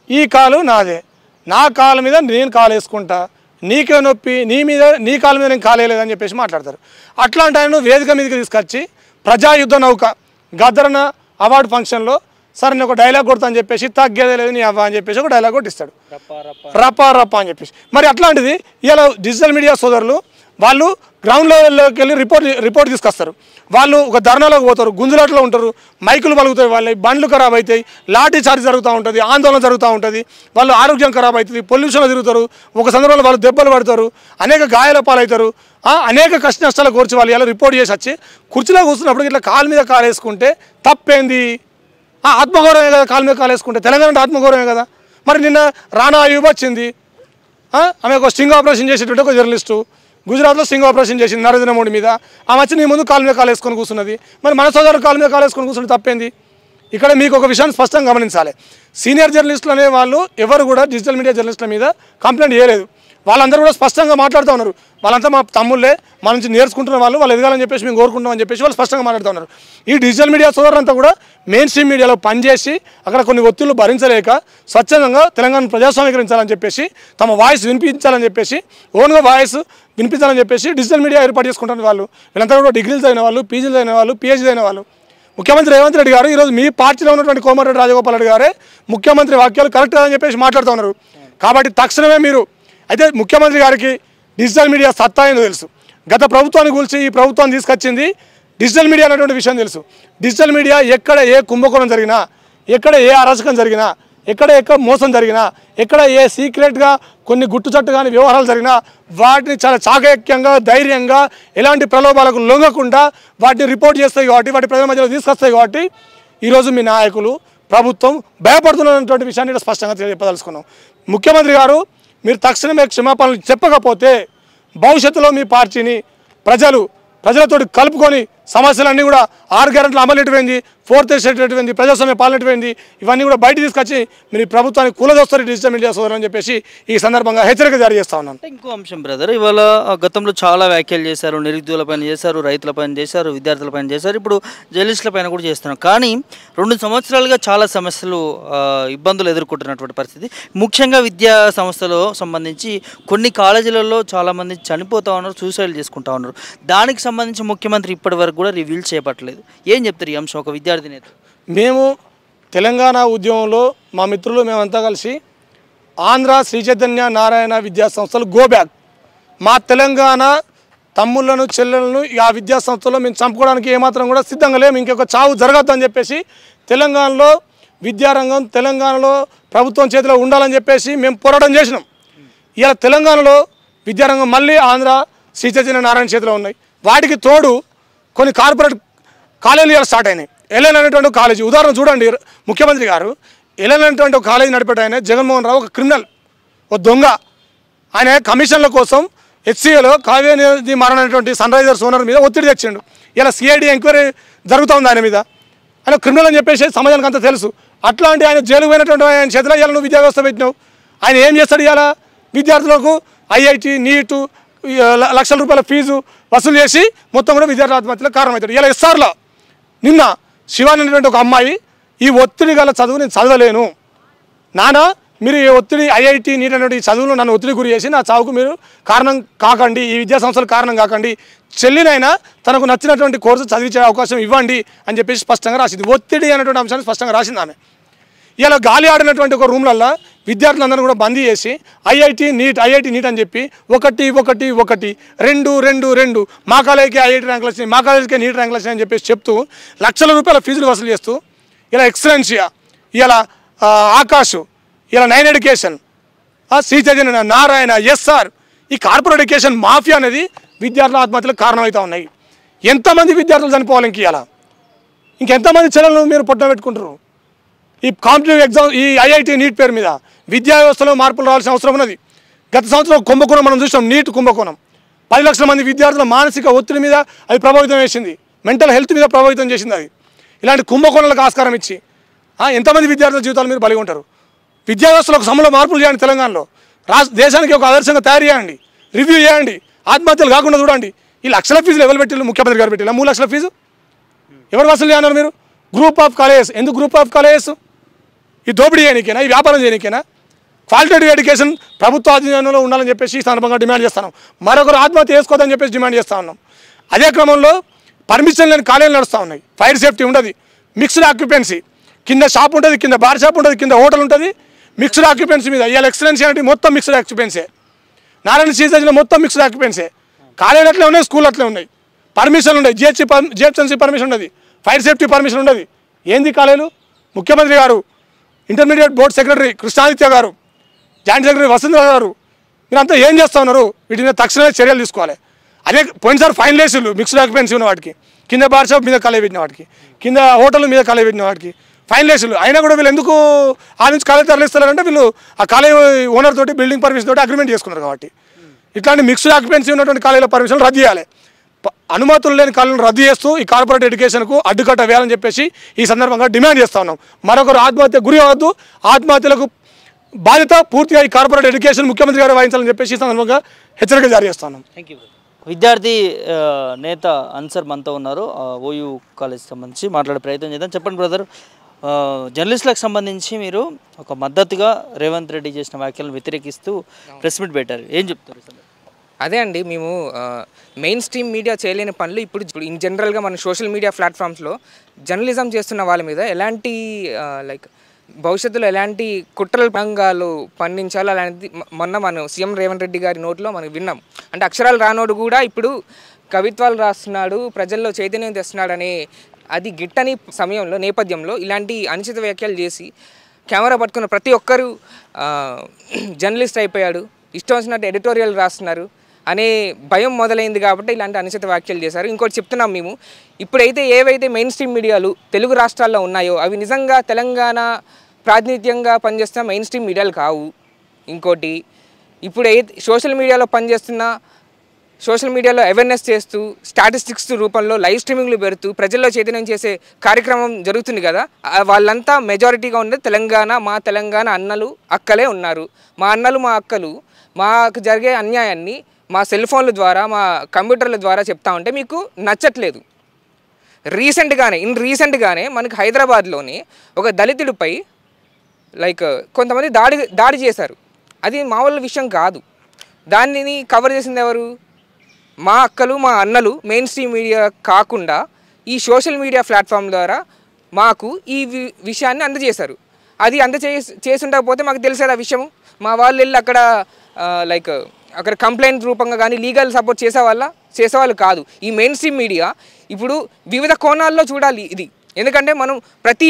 ఈ కాలు నాదే, నా కాలు మీద నేను కాలు వేసుకుంటా, నీకే నొప్పి, నీ కాలు మీద నేను కాలేయలేదని చెప్పేసి మాట్లాడతారు. అట్లాంటి ఆయన వేదిక మీదకి తీసుకొచ్చి ప్రజాయుద్ధ నౌక గద్దరన అవార్డు ఫంక్షన్లో సరే నేను ఒక డైలాగ్ కొడతా అని చెప్పేసి తగ్గేదే లేదు నీ అవ్వ అని చెప్పేసి ఒక డైలాగ్ కొట్టిస్తాడు, రప్పా రప్పా అని చెప్పేసి. మరి అట్లాంటిది ఇలా డిజిటల్ మీడియా సోదరులు వాళ్ళు గ్రౌండ్ లెవెల్లోకి వెళ్ళి రిపోర్ట్ తీసుకొస్తారు. వాళ్ళు ఒక ధర్నాలోకి పోతారు, గుంజులాట్లో ఉంటారు, మైకులు పలుకుతాయి, వాళ్ళ బండ్లు ఖరాబ్ అవుతాయి, లాఠీ చార్జ్ జరుగుతూ ఉంటుంది, ఆందోళన జరుగుతూ ఉంటుంది, వాళ్ళు ఆరోగ్యం ఖరాబ్ అవుతుంది, పొల్యూషన్లో తిరుగుతారు, ఒక సందర్భంలో వాళ్ళు దెబ్బలు పడతారు, అనేక గాయాల పాలవుతారు, అనేక కష్ట నష్టాలు కోర్చి వాళ్ళు ఇలా రిపోర్ట్ చేసి వచ్చి కుర్చీలో కూర్చున్నప్పుడు ఇట్లా కాలు మీద కాలు వేసుకుంటే తప్పేంది? ఆత్మగౌరవమే కదా కాలు మీద కాలు వేసుకుంటే, తెలంగాణ ఆత్మగౌరవమే కదా. మరి నిన్న రానా అయూబ్ వచ్చింది, ఆమె ఒక స్టింగ్ ఆపరేషన్ చేసేటువంటి ఒక జర్నలిస్టు, గుజరాత్లో స్టింగ్ ఆపరేషన్ చేసింది నరేంద్ర మోడీ మీద, ఆమె వచ్చి నీ ముందు కాలు మీద కాలు వేసుకొని కూర్చున్నది. మరి మన సోదరు కాలు మీద కాలు వేసుకొని కూర్చుంటే తప్పేంది? ఇక్కడ మీకు ఒక విషయాన్ని స్పష్టంగా గమనించాలి. సీనియర్ జర్నలిస్టులు అనే వాళ్ళు ఎవరు కూడా డిజిటల్ మీడియా జర్నలిస్టుల మీద కంప్లైంట్ చేయలేదు. వాళ్ళందరూ కూడా స్పష్టంగా మాట్లాడుతూ ఉన్నారు. వాళ్ళంతా మా తమ్ముళ్ళే, మన నుంచి నేర్చుకుంటున్న వాళ్ళు ఎదగాలని చెప్పేసి మేము కోరుకుంటామని చెప్పేసి వాళ్ళు స్పష్టంగా మాట్లాడుతూ ఉన్నారు. ఈ డిజిటల్ మీడియా సోదరులంతా కూడా మెయిన్ స్ట్రీమ్ మీడియాలో పనిచేసి అక్కడ కొన్ని ఒత్తిళ్లు భరించలేక స్వచ్ఛందంగా తెలంగాణ ప్రజాస్వామీకరించాలని చెప్పేసి, తమ వాయిస్ వినిపించాలని చెప్పేసి, ఓన్గా వాయిస్ వినిపించాలని చెప్పేసి డిజిటల్ మీడియా ఏర్పాటు చేసుకుంటున్న వాళ్ళు వీళ్ళంతా కూడా డిగ్రీలు చదివిన వాళ్ళు, పీజీలు చదివిన వాళ్ళు, పిహెచ్డీ అయిన వాళ్ళు. ముఖ్యమంత్రి రేవంత్ రెడ్డి గారు ఈరోజు మీ పార్టీలో ఉన్నటువంటి కోమటిరెడ్డి రాజగోపాల్ రెడ్డి గారే ముఖ్యమంత్రి వాక్యాలు కరెక్ట్ అని చెప్పేసి మాట్లాడుతూ ఉన్నారు. కాబట్టి తక్షణమే మీరు అయితే ముఖ్యమంత్రి గారికి డిజిటల్ మీడియా సత్తా ఏందో తెలుసు. గత ప్రభుత్వాన్ని కూల్చి ఈ ప్రభుత్వాన్ని తీసుకొచ్చింది డిజిటల్ మీడియా అనేటువంటి విషయం తెలుసు. డిజిటల్ మీడియా ఎక్కడ ఏ కుంభకోణం జరిగినా, ఎక్కడ ఏ అరాచకం జరిగినా, ఎక్కడ మోసం జరిగినా, ఎక్కడ ఏ సీక్రెట్గా కొన్ని గుట్టుచట్టు కానీ వ్యవహారాలు జరిగినా వాటిని చాలా చాకచక్యంగా, ధైర్యంగా, ఎలాంటి ప్రలోభాలకు లొంగకుండా వాటిని రిపోర్ట్ చేస్తాయి కాబట్టి, వాటి ప్రజల మధ్యలో తీసుకొస్తాయి కాబట్టి ఈరోజు మీ నాయకులు, ప్రభుత్వం భయపడుతున్నటువంటి విషయాన్ని స్పష్టంగా చెప్పదలుచుకున్నాం. ముఖ్యమంత్రి గారు మీరు తక్షణమే క్షమాపణలు చెప్పకపోతే భవిష్యత్తులో మీ పార్టీని ప్రజలతో కలుపుకొని సమస్యలన్నీ కూడా 6 గ్యారెంటీలు అమలు ఎటువైంది, 4th ఎస్టేట్ ఎటువైంది, ప్రజాస్వామ్య పాలన ఎటువైంది, ఇవన్నీ కూడా బయట తీసుకొచ్చి మీరు ప్రభుత్వాన్ని కూలదోస్తారు డిజిటల్ మీడియా సోదరులు అని చెప్పేసి ఈ సందర్భంగా హెచ్చరిక జారీ చేస్తా ఉన్నాను. ఇంకో అంశం బ్రదర్, ఇవాళ గతంలో చాలా వ్యాఖ్యలు చేశారు, నిరుద్యోగుల పైన చేశారు, రైతుల పైన చేశారు, విద్యార్థుల పైన చేశారు, ఇప్పుడు జర్నలిస్టుల పైన కూడా చేస్తున్నారు. కానీ 2 సంవత్సరాలుగా చాలా సమస్యలు, ఇబ్బందులు ఎదుర్కొంటున్నటువంటి పరిస్థితి. ముఖ్యంగా విద్యా సంస్థలో సంబంధించి కొన్ని కాలేజీలలో చాలామంది చనిపోతూ ఉన్నారు, సూసైడ్ చేసుకుంటా ఉన్నారు. దానికి సంబంధించి ముఖ్యమంత్రి ఇప్పటి వరకు కూడా రివీల్ చేయబట్టలేదు. ఏం చెప్తారు ఈ అంశం ఒక విద్యార్థి నేత? మేము తెలంగాణ ఉద్యమంలో మా మిత్రులు మేమంతా కలిసి ఆంధ్ర శ్రీ చైతన్య నారాయణ విద్యా సంస్థలు గో బ్యాక్, మా తెలంగాణ తమ్ముళ్లను చెల్లెలను ఆ విద్యా సంస్థలో మేము చంపుకోవడానికి ఏమాత్రం కూడా సిద్ధంగా లేము, ఇంకొక చావు జరగద్దు అని చెప్పేసి తెలంగాణలో విద్యారంగం తెలంగాణలో ప్రభుత్వం చేతిలో ఉండాలని చెప్పేసి మేము పోరాటం చేసినాం. ఇలా తెలంగాణలో విద్యారంగం మళ్ళీ ఆంధ్ర శ్రీ చైతన్య నారాయణ చేతిలో ఉన్నాయి. వాటికి తోడు కొన్ని కార్పొరేట్ కాలేజీలు స్టార్ట్ అయినాయి. ఎల్ఎన్ అనేటువంటి కాలేజీ ఉదాహరణ చూడండి. ముఖ్యమంత్రి గారు ఎల్ఎన్ అనేటువంటి ఒక కాలేజీ నడిపేట ఆయన జగన్మోహన్ రావు ఒక క్రిమినల్, ఒక దొంగ. ఆయన కమిషన్ల కోసం హెచ్సిఏలో కావేరీ నది మారనటువంటి సన్ రైజర్స్ ఓనర్ మీద ఒత్తిడి తెచ్చిండు. ఇలా సిఐడి ఎంక్వైరీ జరుగుతూ ఉంది ఆయన మీద. ఆయన క్రిమినల్ అని చెప్పేసి సమాజానికి అంతా తెలుసు. అట్లాంటి ఆయన జైలుకు పోయినటువంటి ఆయన చేతిలో ఇలా నువ్వు విద్యా వ్యవస్థ పెట్టినావు. ఆయన ఏం చేస్తాడు? ఇలా విద్యార్థులకు ఐఐటి నీటు లక్షల రూపాయల ఫీజు వసూలు చేసి మొత్తం కూడా విద్యార్థుల ఆత్మహత్యలకు కారణమవుతాడు. ఇలా ఎస్ఆర్లో నిన్న శివాని అనేటువంటి ఒక అమ్మాయి ఈ ఒత్తిడి గల చదువు నేను చదవలేను నాన్న, మీరు ఈ ఒత్తిడి ఐఐటి నీట్ అనేటువంటి చదువులో నన్ను ఒత్తిడి గురి చేసి నా చావుకు మీరు కారణం కాకండి, ఈ విద్యా సంస్థలు కారణం కాకండి, చెల్లినైనా తనకు నచ్చినటువంటి కోర్సు చదివించే అవకాశం ఇవ్వండి అని చెప్పేసి స్పష్టంగా రాసింది. ఒత్తిడి అనేటువంటి అంశాన్ని స్పష్టంగా రాసింది ఆమె. ఇలా గాలి ఆడినటువంటి ఒక రూమ్లల్లో విద్యార్థులందరూ కూడా బందీ చేసి ఐఐటి నీట్ అని చెప్పి 1 2 మా కాలేజీకి ఐఐటి ర్యాంకులు వచ్చినాయి, మా కాలేజీకి నీట్ ర్యాంకులు వచ్చినాయి అని చెప్పేసి చెప్తూ లక్షల రూపాయల ఫీజులు వసూలు చేస్తూ ఇలా ఎక్సలెన్షియా, ఇలా ఆకాష్, ఇలా 9 ఎడ్యుకేషన్, శ్రీ చైతన్య నారాయణ, ఎస్ఆర్, ఈ కార్పొరేట్ ఎడ్యుకేషన్ మాఫియా అనేది విద్యార్థుల ఆత్మహత్యలకు కారణమవుతూ ఉన్నాయి. ఎంతమంది విద్యార్థులు చనిపోవాలి ఇంకెంతమంది చెల్లెలను మీరు పొట్టన పెట్టుకుంటారు? ఈ కాంపిటేటివ్ ఎగ్జామ్, ఈ ఐఐటి నీట్ పేరు మీద విద్యా వ్యవస్థలో మార్పులు రావాల్సిన అవసరం ఉన్నది. గత సంవత్సరం కుంభకోణం మనం చూసాం. నీట్ కుంభకోణం 10 లక్షల మంది విద్యార్థుల మానసిక ఒత్తిడి మీద అది ప్రభావితం చేసింది, మెంటల్ హెల్త్ మీద ప్రభావితం చేసింది. అది ఇలాంటి కుంభకోణాలకు ఆస్కారం ఇచ్చి ఎంతమంది విద్యార్థుల జీవితాలు మీరు బలి ఉంటారు? విద్యా వ్యవస్థలో ఒక సమూల మార్పులు చేయండి. తెలంగాణలో దేశానికి ఒక ఆదర్శంగా తయారు చేయండి, రివ్యూ చేయండి, ఆత్మహత్యలు కాకుండా చూడండి. ఈ లక్షల ఫీజులు ఎవరు పెట్టిల్లు? ముఖ్యమంత్రి గారు పెట్టిల్లా 3 లక్షల ఫీజు? ఎవరు వసూలు చేయన్నారు మీరు? Group of colleges. ఎందుకు గ్రూప్ ఆఫ్ కాలేజెస్? ఈ దోపిడీ చేయడానికేనా? ఈ వ్యాపారం చేయడానికేనా? క్వాలిటేటివ్ ఎడ్యుకేషన్ ప్రభుత్వ ఆధీనంలో ఉండాలని చెప్పేసి ఈ సందర్భంగా డిమాండ్ చేస్తున్నాం. మరొకరు ఆత్మహత్య చేసుకోవద్దని చెప్పేసి డిమాండ్ చేస్తూ ఉన్నాం. అదే క్రమంలో పర్మిషన్ లేని కాలేజీలు నడుస్తూ ఉన్నాయి. ఫైర్ సేఫ్టీ ఉండదు, మిక్స్డ్ ఆక్యుపెన్సీ, కింద షాప్ ఉంటుంది, కింద బార్ షాప్ ఉంటుంది, కింద హోటల్ ఉంటుంది, మిక్స్డ్ ఆక్యుపెన్సీ మీద. ఇవాళ ఎక్సలెన్సీ అంటే మొత్తం మిక్స్డ్ ఆక్యుపెన్సీ. నారాయణ సీజన్లో మొత్తం మిక్స్డ్ ఆక్యుపెన్సీ. కాలేజీలు అట్లే ఉన్నాయి, స్కూల్ అట్లే ఉన్నాయి, పర్మిషన్ ఉన్నాయి, జిహెచ్ఎంసీ పర్మిషన్ ఉండదు, ఫైర్ సేఫ్టీ పర్మిషన్ ఉండదు. ఏంది కాలేజీలు? ముఖ్యమంత్రి గారు, ఇంటర్మీడియట్ బోర్డు సెక్రటరీ కృష్ణాదిత్య గారు, జాయింట్ సెక్రటరీ వసుంధర గారు, మీరంతా ఏం చేస్తూ ఉన్నారు? వీటి మీద తక్షణమే చర్యలు తీసుకోవాలి. అదే పోయినసారి ఫైన్ వేసిళ్ళు మిక్స్డ్ ఆక్యుపెన్సీ ఉన్న వాటికి, కింద బార్ షాప్ మీద కాలేజ్ పెట్టిన వాటికి, కింద హోటల్ మీద కాలేజ్ పెట్టిన వాటికి ఫైన్ వేసిళ్ళు. అయినా కూడా వీళ్ళు ఎందుకు ఆ నుంచి కాలేజ్ తరలిస్తారంటే వీళ్ళు ఆ కాలేజ్ ఓనర్ తోటి బిల్డింగ్ పర్మిషన్ తోటి అగ్రిమెంట్ చేసుకున్నారు. కాబట్టి ఇట్లాంటి మిక్స్డ్ ఆక్యుపెన్సీ ఉన్నటువంటి కాలేజీల పర్మిషన్ రద్దు చేయాలి. అనుమతులు లేని కాలేజీలను రద్దు చేస్తూ ఈ కార్పొరేట్ ఎడ్యుకేషన్కు అడ్డుకట్ట వేయాలని చెప్పేసి ఈ సందర్భంగా డిమాండ్ చేస్తూ ఉన్నాం. మరొకరు ఆత్మహత్య గురి అవ్వద్దు, ఆత్మహత్యలకు బాధ్యత పూర్తిగా ఈ కార్పొరేట్ ఎడ్యుకేషన్ ముఖ్యమంత్రి గారు వహించాలని చెప్పేసి ఈ సందర్భంగా హెచ్చరిక జారీ చేస్తున్నాం. Thank you. విద్యార్థి నేత అన్సర్ మనతో ఉన్నారు. ఓయూ కాలేజ్ సంబంధించి మాట్లాడే ప్రయత్నం చేద్దాం. చెప్పండి బ్రదర్, జర్నలిస్టులకు సంబంధించి మీరు ఒక మద్దతుగా రేవంత్ రెడ్డి చేసిన వ్యాఖ్యలను వ్యతిరేకిస్తూ ప్రెస్ మీట్ పెట్టారు, ఏం చెప్తారు? అదే అండి, మేము మెయిన్ స్ట్రీమ్ మీడియా చేయలేని పనులు ఇప్పుడు ఇన్ జనరల్గా మన సోషల్ మీడియా ప్లాట్ఫామ్స్లో జర్నలిజం చేస్తున్న వాళ్ళ మీద ఎలాంటి భవిష్యత్తులో ఎలాంటి కుట్రల పంగాలు పండించాలో అలాంటిది మొన్న మనం సీఎం రేవంత్ రెడ్డి గారి నోట్లో మనం విన్నాం. అంటే అక్షరాలు రానోడు కూడా ఇప్పుడు కవిత్వాలు రాస్తున్నాడు, ప్రజల్లో చైతన్యం తెస్తున్నాడు అనే అది గిట్టని సమయంలో నేపథ్యంలో ఇలాంటి అనుచిత వ్యాఖ్యలు చేసి కెమెరా పట్టుకున్న ప్రతి ఒక్కరూ జర్నలిస్ట్ అయిపోయాడు, ఇష్టం వచ్చినట్టు ఎడిటోరియల్ రాస్తున్నారు అనే భయం మొదలైంది. కాబట్టి ఇలాంటి అనుచిత వ్యాఖ్యలు చేశారు. ఇంకోటి చెప్తున్నాం, మేము ఇప్పుడైతే ఏవైతే మెయిన్ స్ట్రీమ్ మీడియాలు తెలుగు రాష్ట్రాల్లో ఉన్నాయో అవి నిజంగా తెలంగాణ ప్రాతినిధ్యంగా పనిచేస్తున్న మెయిన్ స్ట్రీమ్ మీడియాలు కావు. ఇంకోటి ఇప్పుడు సోషల్ మీడియాలో పనిచేస్తున్న సోషల్ మీడియాలో అవేర్నెస్ చేస్తూ స్టాటిస్టిక్స్ రూపంలో లైవ్ స్ట్రీమింగ్లు పెడుతూ ప్రజల్లో చైతన్యం చేసే కార్యక్రమం జరుగుతుంది కదా, వాళ్ళంతా మెజారిటీగా ఉండేది తెలంగాణ. మా తెలంగాణ అన్నలు అక్కలే ఉన్నారు. మా అన్నలు మా అక్కలు మాకు జరిగే అన్యాయాన్ని మా సెల్ ఫోన్ల ద్వారా మా కంప్యూటర్ల ద్వారా చెప్తా ఉంటే మీకు నచ్చట్లేదు. రీసెంట్గానే మనకి హైదరాబాద్లోని ఒక దళితుడిపై కొంతమంది దాడి చేశారు. అది మామూలు విషయం కాదు. దానిని కవర్ చేసింది ఎవరు? మా అక్కలు మా అన్నలు మెయిన్ స్ట్రీమ్ మీడియా కాకుండా ఈ సోషల్ మీడియా ప్లాట్ఫామ్ ద్వారా మాకు ఈ విషయాన్ని అందజేశారు. అది చేసి ఉండకపోతే మాకు తెలిసేది ఆ విషయం. మా వాళ్ళు వెళ్ళి అక్కడ కంప్లైంట్ రూపంగా కానీ లీగల్ సపోర్ట్ చేసేవాళ్ళు కాదు. ఈ మెయిన్ స్ట్రీమ్ మీడియా ఇప్పుడు వివిధ కోణాల్లో చూడాలి. ఇది ఎందుకంటే మనం ప్రతి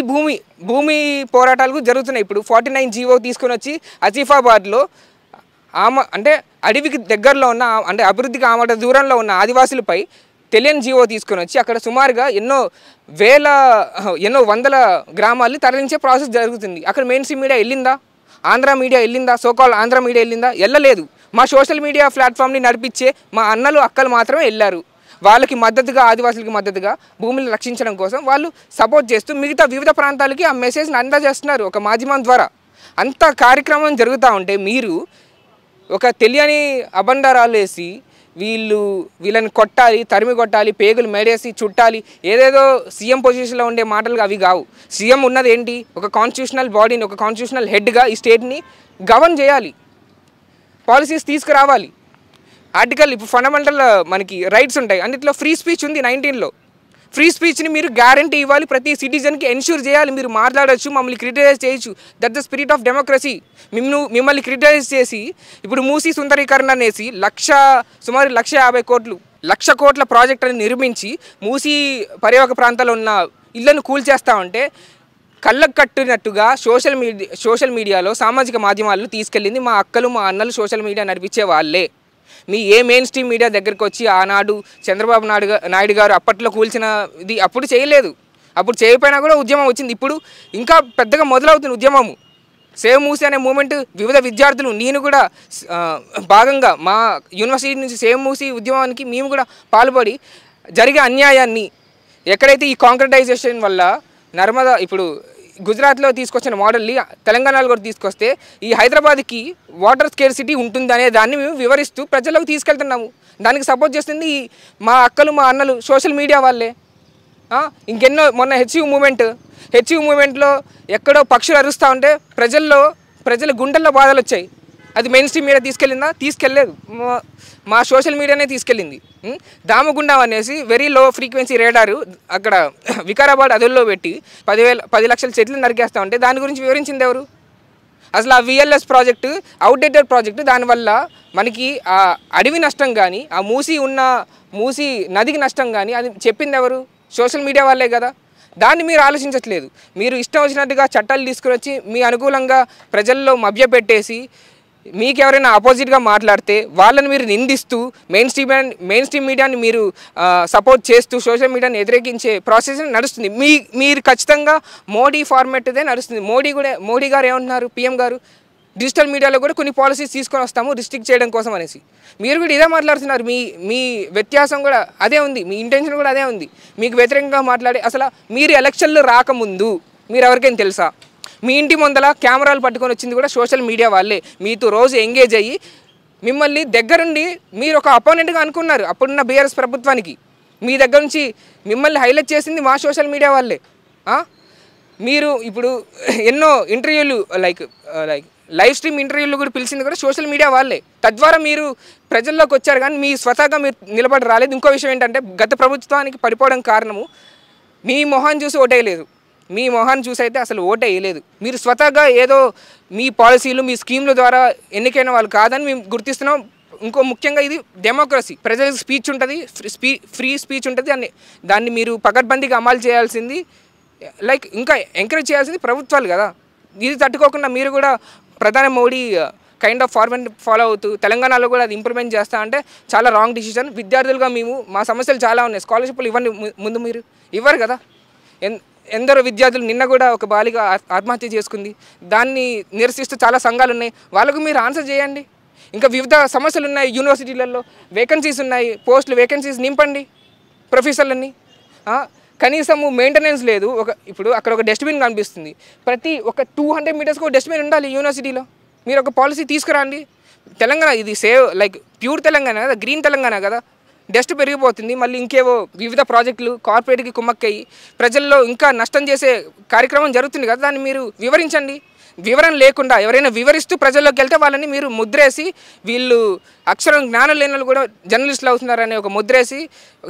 భూమి పోరాటాలకు జరుగుతున్నాయి. ఇప్పుడు 49 జీవో తీసుకొని వచ్చి ఆసిఫాబాద్లో అంటే అడవికి దగ్గరలో ఉన్న అంటే అభివృద్ధికి ఆమడ దూరంలో ఉన్న ఆదివాసులపై తెలియని జీవో తీసుకొని వచ్చి అక్కడ సుమారుగా ఎన్నో వందల గ్రామాల్ని తరలించే ప్రాసెస్ జరుగుతుంది. అక్కడ మెయిన్ స్ట్రీమ్ మీడియా వెళ్ళిందా? ఆంధ్ర మీడియా వెళ్ళిందా? సోకాల్ ఆంధ్ర మీడియా వెళ్ళిందా? వెళ్ళలేదు. మా సోషల్ మీడియా ప్లాట్ఫామ్ని నడిపించే మా అన్నలు అక్కలు మాత్రమే వెళ్ళారు. వాళ్ళకి మద్దతుగా, ఆదివాసులకి మద్దతుగా భూమిని రక్షించడం కోసం వాళ్ళు సపోర్ట్ చేస్తూ మిగతా వివిధ ప్రాంతాలకి ఆ మెసేజ్ని అందజేస్తున్నారు ఒక మాధ్యమం ద్వారా. అంత కార్యక్రమం జరుగుతూ ఉంటే మీరు ఒక తెలియని అబండారాలు వేసి వీళ్ళని కొట్టాలి, తరిమి కొట్టాలి, పేగులు మేడేసి చుట్టాలి, ఏదేదో సీఎం పొజిషన్లో ఉండే మాటలు అవి కావు. సీఎం ఉన్నది ఏంటి? ఒక కాన్స్టిట్యూషనల్ బాడీని, ఒక కాన్స్టిట్యూషనల్ హెడ్గా ఈ స్టేట్ని గవర్న్ చేయాలి, పాలసీస్ తీసుకురావాలి. ఆర్టికల్ ఇప్పుడు ఫండమెంటల్ మనకి రైట్స్ ఉంటాయి, అన్నిట్లో ఫ్రీ స్పీచ్ ఉంది. 19లో ఫ్రీ స్పీచ్ని మీరు గ్యారంటీ ఇవ్వాలి, ప్రతి సిటిజన్కి ఎన్ష్యూర్ చేయాలి. మీరు మాట్లాడచ్చు, మమ్మల్ని క్రిటిసైజ్ చేయొచ్చు, that the spirit of democracy. మిమ్మల్ని క్రిటిసైజ్ చేసి ఇప్పుడు మూసీ సుందరీకరణ అనేసి సుమారు 1,50 కోట్ల ప్రాజెక్ట్ అని నిర్మించి మూసీ పర్యావరణ ప్రాంతాల్లో ఉన్న ఇళ్లను కూల్చేస్తా ఉంటే కళ్ళకు కట్టినట్టుగా సోషల్ మీడియాలో సామాజిక మాధ్యమాల్లో తీసుకెళ్ళింది మా అక్కలు మా అన్నలు సోషల్ మీడియా నడిపించే వాళ్ళే. మీ మెయిన్ స్ట్రీమ్ మీడియా దగ్గరికి వచ్చి ఆనాడు చంద్రబాబు నాయుడు గారు అప్పట్లో కూల్చిన ఇది అప్పుడు చేయలేదు. అప్పుడు చేయకపోయినా కూడా ఉద్యమం వచ్చింది. ఇప్పుడు ఇంకా పెద్దగా మొదలవుతుంది ఉద్యమము. సేవ్ మూసీ అనే మూమెంట్ వివిధ విద్యార్థులు, నేను కూడా భాగంగా మా యూనివర్సిటీ నుంచి సేవ్ మూసీ ఉద్యమానికి మేము కూడా పాల్పడి జరిగే అన్యాయాన్ని ఎక్కడైతే ఈ కాంక్రిటైజేషన్ వల్ల నర్మదా ఇప్పుడు గుజరాత్లో తీసుకొచ్చిన మోడల్ని తెలంగాణలో కూడా తీసుకొస్తే ఈ హైదరాబాద్కి వాటర్ స్కేర్సిటీ ఉంటుంది అనే దాన్ని మేము వివరిస్తూ ప్రజలకు తీసుకెళ్తున్నాము. దానికి సపోర్ట్ చేస్తుంది మా అక్కలు మా అన్నలు సోషల్ మీడియా వాళ్ళే. ఇంకెన్నో మొన్న హెచ్యూ మూమెంట్లో ఎక్కడో పక్షులు అరుస్తూ ఉంటే ప్రజల గుండెల్లో బాధలు వచ్చాయి. అది మెయిన్ స్ట్రీమ్ మీడియా తీసుకెళ్ళిందా? తీసుకెళ్ళలేదు. మా సోషల్ మీడియానే తీసుకెళ్ళింది. దామగుండం అనేసి వెరీ లో ఫ్రీక్వెన్సీ రేడారు అక్కడ వికారాబాద్ అదుల్లో పెట్టి 10 లక్షల చెట్లు నరికేస్తూ ఉంటే దాని గురించి వివరించింది ఎవరు? అసలు ఆ విఎల్ఎస్ ప్రాజెక్టు అవుట్డేటెడ్ ప్రాజెక్టు, దానివల్ల మనకి ఆ అడవి నష్టం కానీ ఆ మూసీ నదికి నష్టం కానీ అది చెప్పింది ఎవరు? సోషల్ మీడియా వాళ్ళే కదా. దాన్ని మీరు ఆలోచించట్లేదు. మీరు ఇష్టం వచ్చినట్టుగా చట్టాలు తీసుకుని వచ్చి మీ అనుకూలంగా ప్రజల్లో మభ్యపెట్టేసి మీకు ఎవరైనా ఆపోజిట్గా మాట్లాడితే వాళ్ళని మీరు నిందిస్తూ మెయిన్ స్ట్రీమ్ మీడియాని మీరు సపోర్ట్ చేస్తూ సోషల్ మీడియాని వ్యతిరేకించే ప్రాసెస్ నడుస్తుంది. మీరు ఖచ్చితంగా మోడీ ఫార్మాట్దే నడుస్తుంది. మోడీ గారు ఏమంటున్నారు? పీఎం గారు డిజిటల్ మీడియాలో కూడా కొన్ని పాలసీస్ తీసుకొని వస్తాము రిస్ట్రిక్ట్ చేయడం కోసం అనేసి. మీరు కూడా ఇదే మాట్లాడుతున్నారు. మీ వ్యత్యాసం కూడా అదే ఉంది, మీ ఇంటెన్షన్ కూడా అదే ఉంది. మీకు వ్యతిరేకంగా మాట్లాడి అసలు మీరు ఎలక్షన్లు రాకముందు మీరు ఎవరికైనా తెలుసా? మీ ఇంటి ముందల కెమెరాలు పట్టుకొని వచ్చింది కూడా సోషల్ మీడియా వాళ్ళే. మీతో రోజు ఎంగేజ్ అయ్యి మిమ్మల్ని దగ్గరుండి మీరు ఒక అపోనెంట్గా అనుకున్నారు అప్పుడున్న బీఆర్ఎస్ ప్రభుత్వానికి. మీ దగ్గర నుంచి మిమ్మల్ని హైలైట్ చేసింది మా సోషల్ మీడియా వాళ్ళే. మీరు ఇప్పుడు ఎన్నో ఇంటర్వ్యూలు లైక్ లైవ్ స్ట్రీమ్ ఇంటర్వ్యూలు కూడా పిలిచింది కూడా సోషల్ మీడియా వాళ్ళే. తద్వారా మీరు ప్రజల్లోకి వచ్చారు కానీ మీ స్వతహాగా మీరు నిలబడి రాలేదు. ఇంకో విషయం ఏంటంటే గత ప్రభుత్వానికి పడిపోవడం కారణము మీ మొహాన్ని చూసి ఓటేయలేదు. మీ మొహాన్ని చూసి అయితే అసలు ఓటేయలేదు. మీరు స్వతహాగా ఏదో మీ పాలసీలు మీ స్కీమ్ల ద్వారా ఎన్నికైన వాళ్ళు కాదని మేము గుర్తిస్తున్నాం. ఇంకో ముఖ్యంగా ఇది డెమోక్రసీ. ప్రజలకు స్పీచ్ ఉంటుంది, ఫ్రీ స్పీచ్ ఉంటుంది. దాన్ని మీరు పకడ్బందీగా అమలు చేయాల్సింది లైక్ ఇంకా ఎంకరేజ్ చేయాల్సింది ప్రభుత్వాలు కదా. ఇది తట్టుకోకుండా మీరు కూడా ప్రధాని Modi kind of format follow అవుతూ తెలంగాణలో కూడా అది ఇంప్లిమెంట్ చేస్తా అంటే చాలా రాంగ్ డిసిషన్. విద్యార్థులుగా మా సమస్యలు చాలా ఉన్నాయి. స్కాలర్షిప్లు ఇవ్వండి ముందు, మీరు ఇవ్వరు కదా. ఎందరో విద్యార్థులు నిన్న కూడా ఒక బాలిక ఆత్మహత్య చేసుకుంది. దాన్ని నిరసిస్తూ చాలా సంఘాలు ఉన్నాయి. వాళ్ళకు మీరు ఆన్సర్ చేయండి. ఇంకా వివిధ సమస్యలు ఉన్నాయి. యూనివర్సిటీలలో వేకెన్సీస్ ఉన్నాయి, వేకెన్సీస్ నింపండి ప్రొఫెసర్లన్నీ. కనీసము మెయింటెనెన్స్ లేదు. ఇప్పుడు అక్కడ ఒక డస్ట్బిన్ కనిపిస్తుంది, ప్రతి ఒక 200 మీటర్స్కి ఒక డస్ట్బిన్ ఉండాలి యూనివర్సిటీలో. మీరు ఒక పాలసీ తీసుకురండి. తెలంగాణ ఇది లైక్ ప్యూర్ తెలంగాణ కదా, గ్రీన్ తెలంగాణ కదా. డస్ట్ పెరిగిపోతుంది, మళ్ళీ ఇంకేవో వివిధ ప్రాజెక్టులు కార్పొరేట్కి కుమ్మక్కయ్యి ప్రజల్లో ఇంకా నష్టం చేసే కార్యక్రమం జరుగుతుంది కదా. దాన్ని మీరు వివరించండి. వివరణ లేకుండా ఎవరైనా వివరిస్తూ ప్రజల్లోకి వెళ్తే వాళ్ళని మీరు ముద్రేసి వీళ్ళు అక్షరం జ్ఞానం లేని వాళ్ళు కూడా జర్నలిస్టులు అవుతున్నారనే ఒక ముద్రేసి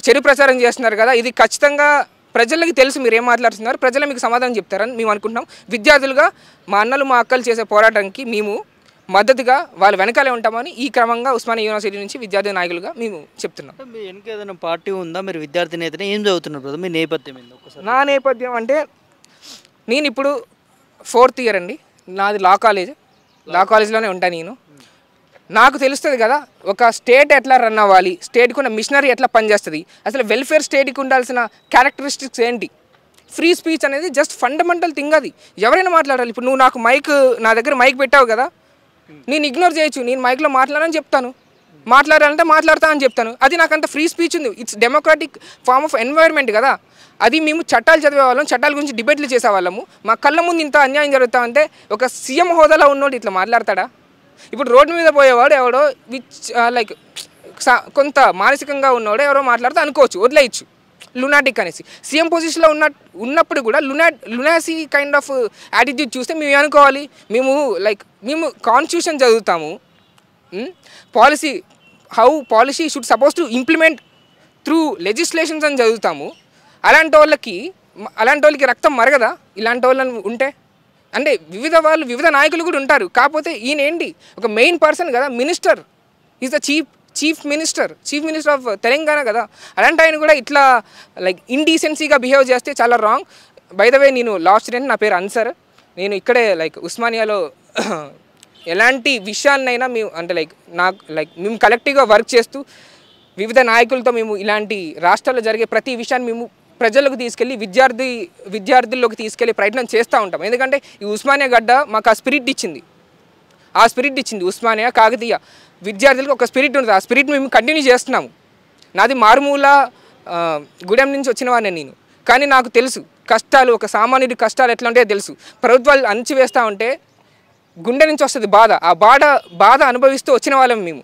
చెడు ప్రచారం చేస్తున్నారు కదా. ఇది ఖచ్చితంగా ప్రజలకి తెలుసు మీరు ఏం మాట్లాడుతున్నారు. ప్రజలు మీకు సమాధానం చెప్తారని మేము అనుకుంటున్నాం. విద్యార్థులుగా మా అన్నలు మా అక్కలు చేసే పోరాటానికి మేము మద్దతుగా వాళ్ళ వెనకాలే ఉంటామని ఈ క్రమంగా ఉస్మానియా యూనివర్సిటీ నుంచి విద్యార్థి నాయకులుగా మేము చెప్తున్నాం. మీ వెనక ఏదైనా పార్టీ ఉందా? మీరు విద్యార్థి నేతనే ఏం చదువుతున్నారు బ్రదర్? మీ నేపథ్యం ఏంది ఒక్కసారి? నా నేపథ్యం అంటే నేను ఇప్పుడు 4th ఇయర్ అండి, నాది లా కాలేజ్లోనే ఉంటాను నేను. నాకు తెలుస్తుంది కదా ఒక స్టేట్ ఎట్లా రన్ అవ్వాలి, స్టేట్కి ఉన్న మిషనరీ ఎట్లా పనిచేస్తుంది, అసలు వెల్ఫేర్ స్టేట్కి ఉండాల్సిన క్యారెక్టరిస్టిక్స్ ఏంటి. ఫ్రీ స్పీచ్ అనేది జస్ట్ ఫండమెంటల్ థింగ్, అది ఎవరైనా మాట్లాడాలి. ఇప్పుడు నువ్వు నాకు నా దగ్గర మైక్ పెట్టావు కదా, నేను ఇగ్నోర్ చేయొచ్చు, నేను మైక్లో మాట్లాడాలని చెప్తాను, మాట్లాడాలంటే మాట్లాడతా అని చెప్తాను. అది నాకు అంత ఫ్రీ స్పీచ్ ఉంది. It's democratic form of environment కదా. అది మేము చట్టాలు చదివేవాళ్ళం, చట్టాల గురించి డిబేట్లు చేసేవాళ్ళము. మా కళ్ళ ముందు ఇంత అన్యాయం జరుగుతా ఉంటే ఒక సీఎం హోదాలో ఉన్నోడు ఇట్లా మాట్లాడతాడా? ఇప్పుడు రోడ్డు మీద పోయేవాడు ఎవడో లైక్ కొంత మానసికంగా ఉన్నవాడు ఎవరో మాట్లాడితే అనుకోవచ్చు, వదిలేయచ్చు, లునాటిక్ అనేసి. సీఎం పొజిషన్లో ఉన్నప్పుడు కూడా లునాసీ కైండ్ ఆఫ్ యాటిట్యూడ్ చూస్తే మేము అనుకోవాలి, మేము కాన్స్టిట్యూషన్ చదువుతాము, policy should suppose to implement through legislations అని చదువుతాము. అలాంటి వాళ్ళకి రక్తం మరగదా ఇలాంటి వాళ్ళని ఉంటే? అంటే వివిధ నాయకులు కూడా ఉంటారు. కాకపోతే ఈయన ఏంటి ఒక మెయిన్ పర్సన్ కదా, minister, is the chief minister of Telangana కదా. అలాంటి ఆయన కూడా ఇట్లా లైక్ ఇండీసెన్సీగా బిహేవ్ చేస్తే చాలా రాంగ్. బై ద వే నేను లా స్టూడెంట్, నా పేరు అన్సర్. నేను ఇక్కడే ఉస్మానియాలో ఎలాంటి విషయాన్నైనా మేము మేము కలెక్టివ్గా వర్క్ చేస్తూ వివిధ నాయకులతో మేము ఇలాంటి రాష్ట్రాల్లో జరిగే ప్రతి విషయాన్ని మేము ప్రజలకు తీసుకెళ్ళి విద్యార్థుల్లోకి తీసుకెళ్లే ప్రయత్నం చేస్తూ ఉంటాం. ఎందుకంటే ఈ ఉస్మానియా గడ్డ మాకు ఆ స్పిరిట్ ఇచ్చింది. ఉస్మానియా కాకతీయ విద్యార్థులకు ఒక స్పిరిట్ ఉంటుంది. ఆ స్పిరిట్ మేము కంటిన్యూ చేస్తున్నాము. నాది మారుమూల గూడెం నుంచి వచ్చిన వాడిని నేను, కానీ నాకు తెలుసు కష్టాలు, ఒక సామాన్యుడి కష్టాలు ఎట్లా ఉంటాయో తెలుసు. ప్రభుత్వాలు అణచివేస్తూ ఉంటే గుండె నుంచి వస్తుంది బాధ. ఆ బాధ అనుభవిస్తూ వచ్చిన వాళ్ళం మేము.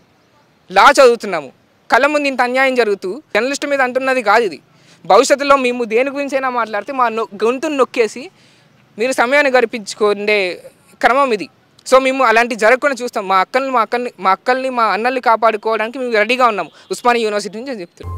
లా చదువుతున్నాము, కళ్ళ ముందు ఇంత అన్యాయం జరుగుతూ జర్నలిస్టు మీద అంటున్నది కాదు ఇది. భవిష్యత్తులో మేము దేని గురించైనా మాట్లాడితే మా గొంతును నొక్కేసి మీరు సమయాన్ని గడిపించుకునే క్రమం ఇది. సో మేము అలాంటి జరగకుండా చూస్తాం. మా అక్కల్ని మా అన్నల్ని కాపాడుకోవడానికి మేము రెడీగా ఉన్నాము ఉస్మానియా యూనివర్సిటీ నుంచి చెప్తున్నాం.